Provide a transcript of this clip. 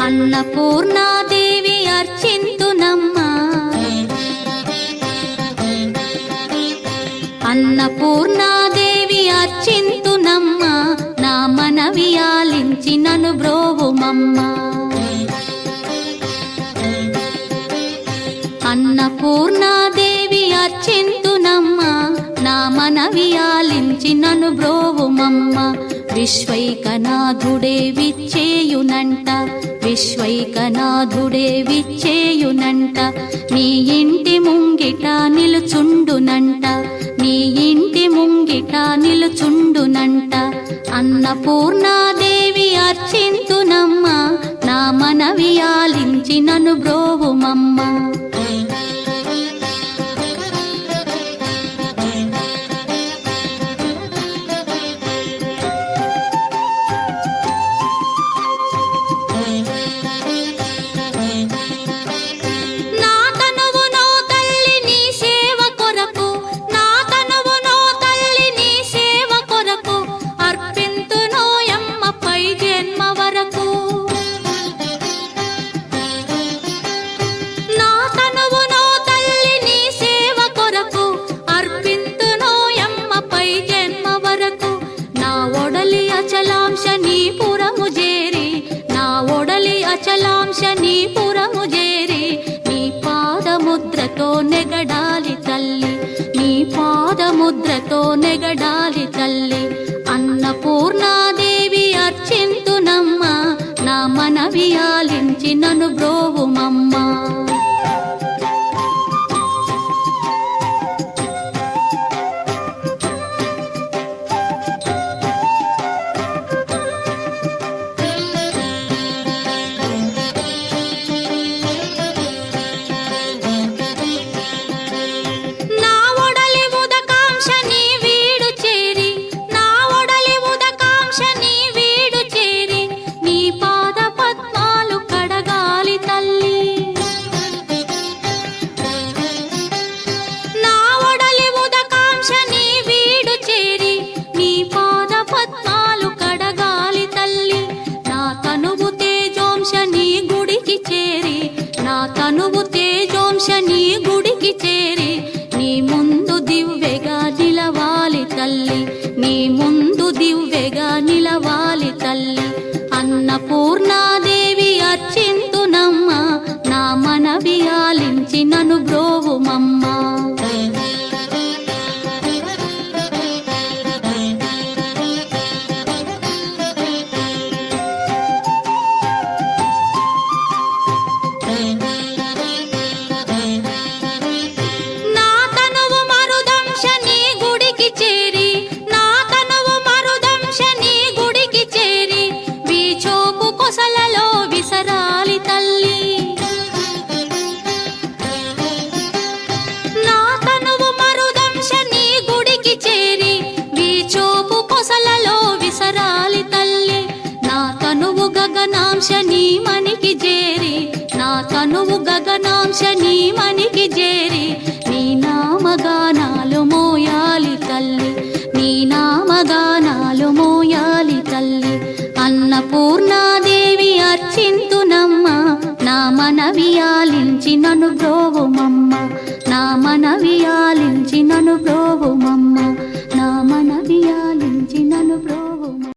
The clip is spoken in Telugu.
అన్నపూర్ణాదేవి అర్చింతునమ్మా, అన్నపూర్ణాదేవి అర్చింతునమ్మా, నా మనవి ఆలించి నన్ను బ్రోవుమమ్మా. అన్నపూర్ణాదేవి అర్చింతునమ్మా, నా మనవి ఆలించి నన్ను బ్రోవుమమ్మా. విశ్వైకనాథుడే విచ్చేయునంట, విశ్వైకనాథుడే విచ్చేయునంట, నీ ఇంటి ముంగిట నిలుచుండునంట, నీ ఇంటి ముంగిట నిలుచుండునంట. అన్నపూర్ణాదేవి అర్చింతునమ్మా, నా మనవి ఆలించి నన్ను బ్రోవుమమ్మా. అచలాంశనీపురము చేరి నీ పాదముద్రతో నెగడాలి తల్లి, నీ పాదముద్రతో నెగడాలి తల్లి. అన్నపూర్ణాదేవి అర్చింతునమ్మా, నా మనవి ఆలించి నన్ను బ్రోవుమమ్మా. తనువు తేజోంశని గుడికి చేరి నీ ముందు దివ్వెగా నిలవాలి తల్లి, నీ ముందు దివ్వెగా నిలవాలి తల్లి. అన్నపూర్ణాదేవి అర్చింతునమ్మా, నా మనవి ఆలించి నన్ను బ్రోవుమమ్మా. గగనాంశని మనికి చేరి, నా తనువు గగనాంశని మనికి చేరి నీ నామగానాలు మోయాలి తల్లి, నీ నామగానాలు మోయాలి తల్లి. అన్నపూర్ణాదేవి అర్చింతునమ్మా, నా మనవి ఆలించి నన్ను బ్రో